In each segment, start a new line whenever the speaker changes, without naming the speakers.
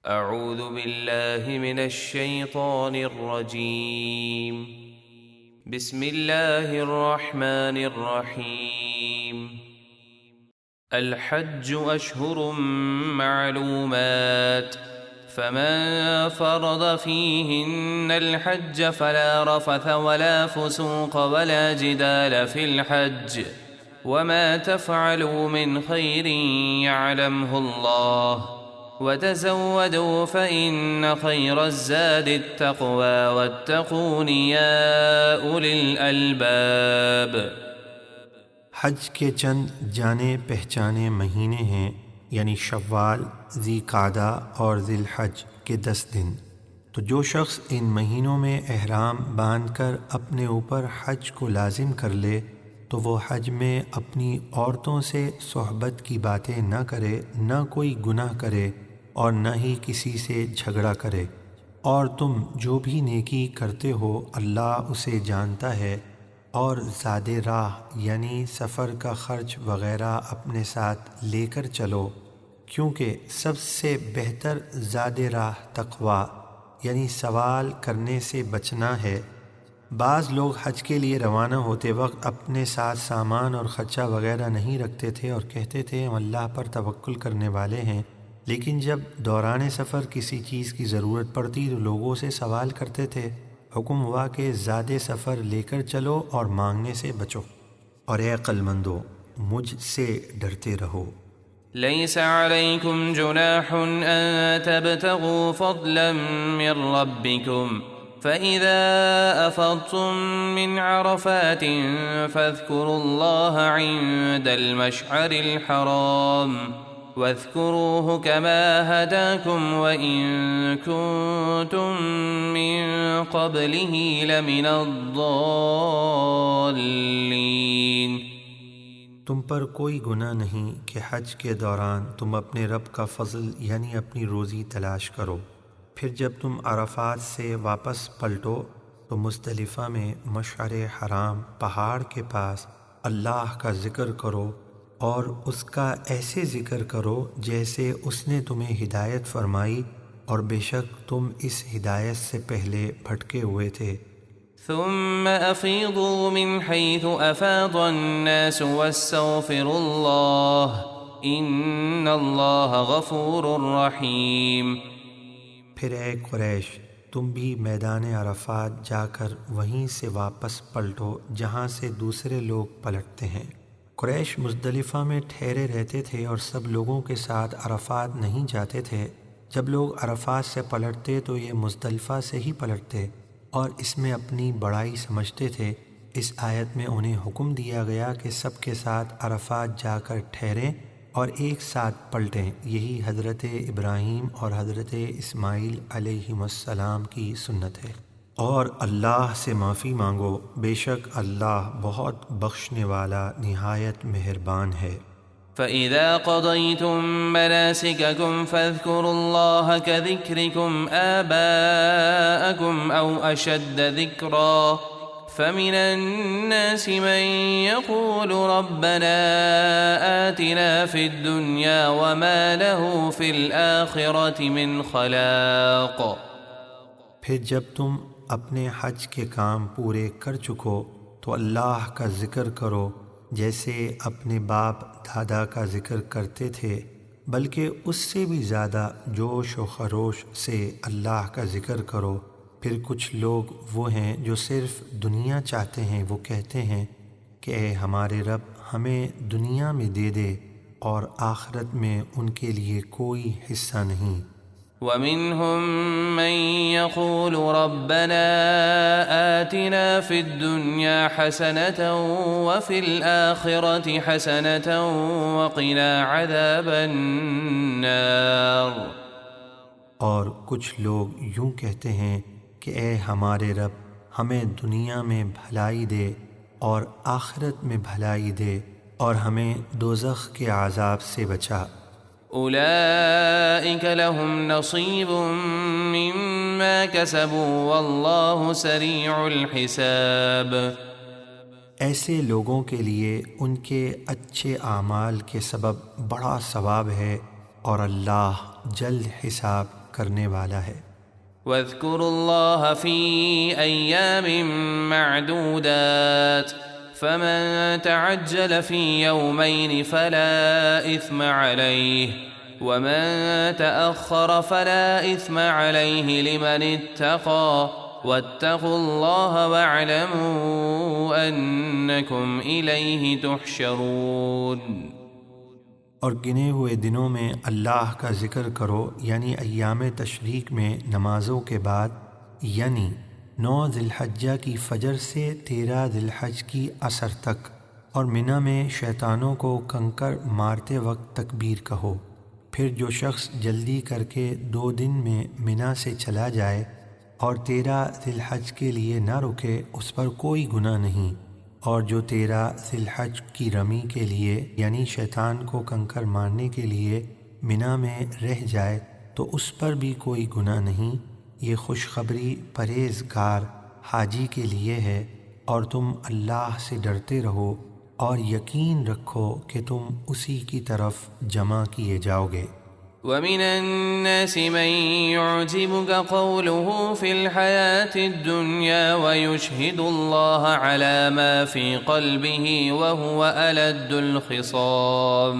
اعوذ باللہ من الشیطان الرجیم بسم اللہ الرحمن الرحیم الحج اشہر معلومات فمن فرض فيهن الحج فلا رفث ولا فسوق ولا جدال في الحج وما تفعلوا من خير يعلمه الله وتزودوا فإن خير الزاد التقوى واتقون يا أولي الألباب۔
حج کے چند جانے پہچانے مہینے ہیں، یعنی شوال، ذی قعدہ اور ذی الحج کے 10 دن۔ تو جو شخص ان مہینوں میں احرام باندھ کر اپنے اوپر حج کو لازم کر لے تو وہ حج میں اپنی عورتوں سے صحبت کی باتیں نہ کرے، نہ کوئی گناہ کرے اور نہ ہی کسی سے جھگڑا کرے، اور تم جو بھی نیکی کرتے ہو اللہ اسے جانتا ہے، اور زاد راہ یعنی سفر کا خرچ وغیرہ اپنے ساتھ لے کر چلو، کیونکہ سب سے بہتر زاد راہ تقویٰ یعنی سوال کرنے سے بچنا ہے۔ بعض لوگ حج کے لیے روانہ ہوتے وقت اپنے ساتھ سامان اور خرچہ وغیرہ نہیں رکھتے تھے اور کہتے تھے ہم اللہ پر توکل کرنے والے ہیں، لیکن جب دوران سفر کسی چیز کی ضرورت پڑتی تو لوگوں سے سوال کرتے تھے۔ حکم ہوا کہ زاد سفر لے کر چلو اور مانگنے سے بچو، اور اے عقل مندو مجھ سے ڈرتے رہو۔
ليس عليكم جناح أن تبتغوا فضلا من ربكم فإذا أفضتم من عرفات فاذكروا الله عند المشعر الحرام واذكروه كما هداكم وإن كنتم من قبله لمن الضالين۔
تم پر کوئی گناہ نہیں کہ حج کے دوران تم اپنے رب کا فضل یعنی اپنی روزی تلاش کرو، پھر جب تم عرفات سے واپس پلٹو تو مزدلفہ میں مشعر حرام پہاڑ کے پاس اللہ کا ذکر کرو، اور اس کا ایسے ذکر کرو جیسے اس نے تمہیں ہدایت فرمائی، اور بے شک تم اس ہدایت سے پہلے بھٹکے ہوئے تھے۔
ثم أفيضوا من حيث أفاض الناس واستغفروا الله إن الله غفور رحيم۔
پھر اے قریش تم بھی میدان عرفات جا کر وہیں سے واپس پلٹو جہاں سے دوسرے لوگ پلٹتے ہیں۔ قریش مزدلفہ میں ٹھہرے رہتے تھے اور سب لوگوں کے ساتھ عرفات نہیں جاتے تھے۔ جب لوگ عرفات سے پلٹتے تو یہ مزدلفہ سے ہی پلٹتے اور اس میں اپنی بڑائی سمجھتے تھے۔ اس آیت میں انہیں حکم دیا گیا کہ سب کے ساتھ عرفات جا کر ٹھہریں اور ایک ساتھ پلٹیں۔ یہی حضرت ابراہیم اور حضرت اسماعیل علیہم السلام کی سنت ہے۔ اور اللہ سے معافی مانگو، بے شک اللہ بہت بخشنے والا نہایت مہربان ہے۔
فَإِذَا قَضَيْتُم مَّنَاسِكَكُمْ فَاذْكُرُوا اللَّهَ كَذِكْرِكُمْ آبَاءَكُمْ أَوْ أَشَدَّ ذِكْرًا فَمِنَ النَّاسِ مَن يَقُولُ رَبَّنَا آتِنَا فِي الدُّنْيَا وَمَا لَهُ فِي الْآخِرَةِ مِنْ خَلَاقٍ۔
پھر جب تم اپنے حج کے کام پورے کر چکو تو اللہ کا ذکر کرو جیسے اپنے باپ دادا کا ذکر کرتے تھے، بلکہ اس سے بھی زیادہ جوش و خروش سے اللہ کا ذکر کرو۔ پھر کچھ لوگ وہ ہیں جو صرف دنیا چاہتے ہیں، وہ کہتے ہیں کہ اے ہمارے رب ہمیں دنیا میں دے دے اور آخرت میں ان کے لیے کوئی حصہ نہیں۔
وَمِنْهُمْ مَنْ يَقُولُ رَبَّنَا آتِنَا فِي الدُّنْيَا حَسَنَةً وَفِي الْآخِرَةِ حَسَنَةً وَقِنَا عَذَابَ النَّارِ۔
اور کچھ لوگ یوں کہتے ہیں کہ اے ہمارے رب ہمیں دنیا میں بھلائی دے اور آخرت میں بھلائی دے اور ہمیں دوزخ کے عذاب سے بچا۔
أولئك لهم نصيب مما كسبوا والله سريع الحساب۔
ایسے لوگوں کے لیے ان کے اچھے اعمال کے سبب بڑا ثواب ہے اور اللہ جلد حساب کرنے والا ہے۔
واذكروا الله في أيام معدودات فمن تعجل في يومين فلا إثم عليه ومن تأخر فلا إثم عليه لمن اتقى واتقوا الله واعلموا أنكم إليه تحشرون۔
اور گنے ہوئے دنوں میں اللہ کا ذکر کرو، یعنی ایام تشریق میں نمازوں کے بعد، یعنی 9 ذی الحجہ کی فجر سے 13 ذی الحج کی عصر تک، اور منی میں شیطانوں کو کنکر مارتے وقت تکبیر کہو۔ پھر جو شخص جلدی کر کے 2 دن میں منی سے چلا جائے اور 13 ذی الحج کے لیے نہ رکے، اس پر کوئی گناہ نہیں، اور جو 13 ذی الحج کی رمی کے لیے یعنی شیطان کو کنکر مارنے کے لیے منی میں رہ جائے تو اس پر بھی کوئی گناہ نہیں۔ یہ خوشخبری پرہیزگار حاجی کے لیے ہے، اور تم اللہ سے ڈرتے رہو اور یقین رکھو کہ تم اسی کی طرف جمع کیے جاؤ گے۔
ومن الناس من يعجبك قوله في الحياة الدنيا ويشهد الله على ما في قلبه وهو ألد الخصام۔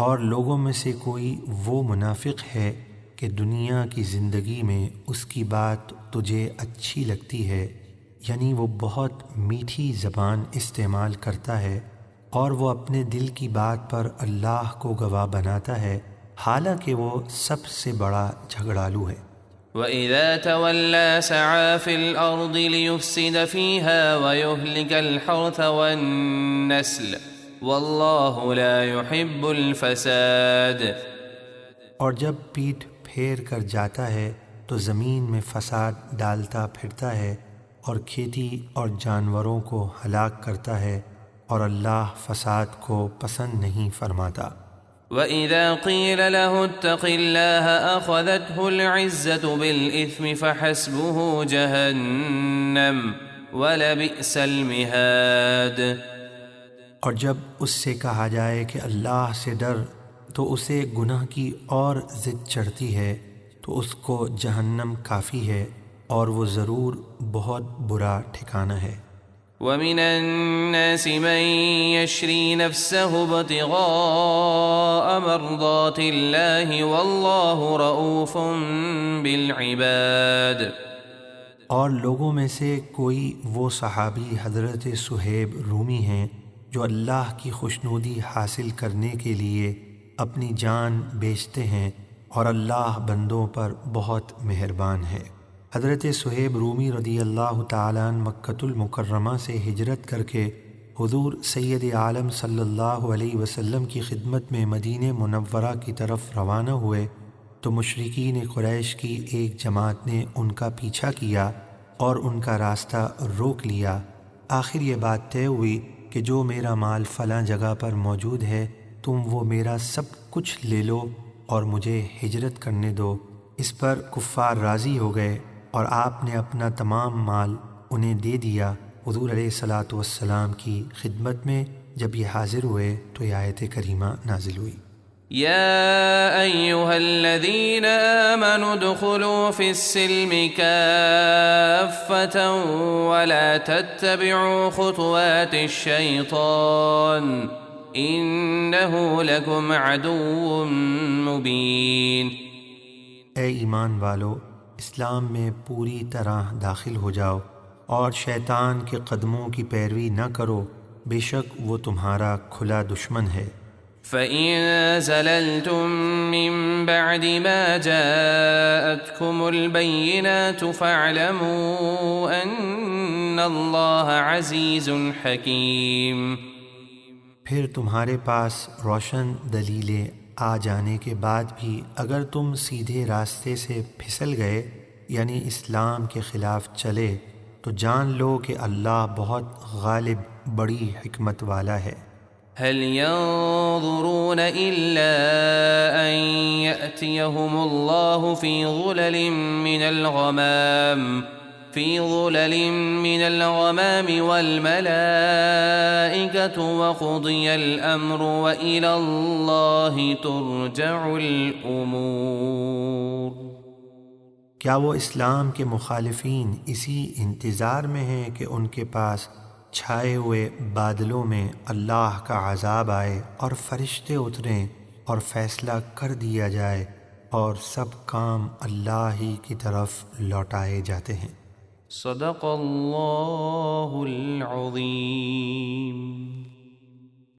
اور لوگوں میں سے کوئی وہ منافق ہے کہ دنیا کی زندگی میں اس کی بات تجھے اچھی لگتی ہے، یعنی وہ بہت میٹھی زبان استعمال کرتا ہے، اور وہ اپنے دل کی بات پر اللہ کو گواہ بناتا ہے، حالانکہ وہ سب سے بڑا جھگڑالو ہے۔
وَإِذَا تَوَلَّى سَعَى فِي الْأَرْضِ لِيُفْسِدَ فِيهَا وَيُهْلِكَ الْحَرْثَ وَالنَّسْلَ وَاللَّهُ لَا يُحِبُّ الْفَسَادَ۔
اور جب پیٹھ پھیر کر جاتا ہے تو زمین میں فساد ڈالتا پھرتا ہے، اور کھیتی اور جانوروں کو ہلاک کرتا ہے، اور اللہ فساد کو پسند نہیں فرماتا۔
وَإِذَا قِيلَ لَهُ اتَّقِ اللَّهَ أَخَذَتْهُ الْعِزَّةُ بِالْإِثْمِ فَحَسْبُهُ جَهَنَّمُ وَلَبِئْسَ الْمِهَادُ۔
اور جب اس سے کہا جائے کہ اللہ سے ڈر تو اسے گناہ کی اور ضد چڑھتی ہے، تو اس کو جہنم کافی ہے، اور وہ ضرور بہت برا ٹھکانہ ہے۔
وَمِنَ النَّاسِ مَن يَشْرِي نَفْسَهُ ابْتِغَاءَ مَرْضَاتِ اللَّهِ وَاللَّهُ رَءُوفٌ بِالْعِبَادِ۔
اور لوگوں میں سے کوئی وہ صحابی حضرت صہیب رومی ہیں جو اللہ کی خوشنودی حاصل کرنے کے لیے اپنی جان بیچتے ہیں، اور اللہ بندوں پر بہت مہربان ہے۔ حضرت صہیب رومی رضی اللہ تعالیٰ عنہ مکۃ المکرمہ سے ہجرت کر کے حضور سید عالم صلی اللہ علیہ وسلم کی خدمت میں مدینہ منورہ کی طرف روانہ ہوئے تو مشرکین قریش کی ایک جماعت نے ان کا پیچھا کیا اور ان کا راستہ روک لیا۔ آخر یہ بات طے ہوئی کہ جو میرا مال فلاں جگہ پر موجود ہے تم وہ میرا سب کچھ لے لو اور مجھے ہجرت کرنے دو۔ اس پر کفار راضی ہو گئے اور آپ نے اپنا تمام مال انہیں دے دیا۔ حضور علیہ الصلاۃ والسلام کی خدمت میں جب یہ حاضر ہوئے تو یہ آیت کریمہ نازل ہوئی۔
يا أيها الذين آمنوا ادخلوا في السلم كافة ولا تتبعوا خطوات الشيطان إنه لكم عدو مبين۔
اے ایمان والو، اسلام میں پوری طرح داخل ہو جاؤ اور شیطان کے قدموں کی پیروی نہ کرو، بے شک وہ تمہارا کھلا دشمن ہے۔
فَإِن زَلَلْتُم مِّن بَعْدِ مَا جَاءَتْكُمُ الْبَيِّنَاتُ فَاعْلَمُوا أَنَّ اللَّهَ عَزِيزٌ حَكِيمٌ۔
پھر تمہارے پاس روشن دلیلیں آ جانے کے بعد بھی اگر تم سیدھے راستے سے پھسل گئے یعنی اسلام کے خلاف چلے تو جان لو کہ اللہ بہت غالب بڑی حکمت والا ہے۔
هل ينظرون إلا أن يأتيهم الله في ظلل من الغمام والملائكة وقضي الأمر وإلى الله ترجع الأمور۔
کیا وہ اسلام کے مخالفین اسی انتظار میں ہیں کہ ان کے پاس چھائے ہوئے بادلوں میں اللہ کا عذاب آئے اور فرشتے اتریں اور فیصلہ کر دیا جائے اور سب کام اللہ ہی کی طرف لوٹائے جاتے ہیں؟
صدق اللہ العظیم۔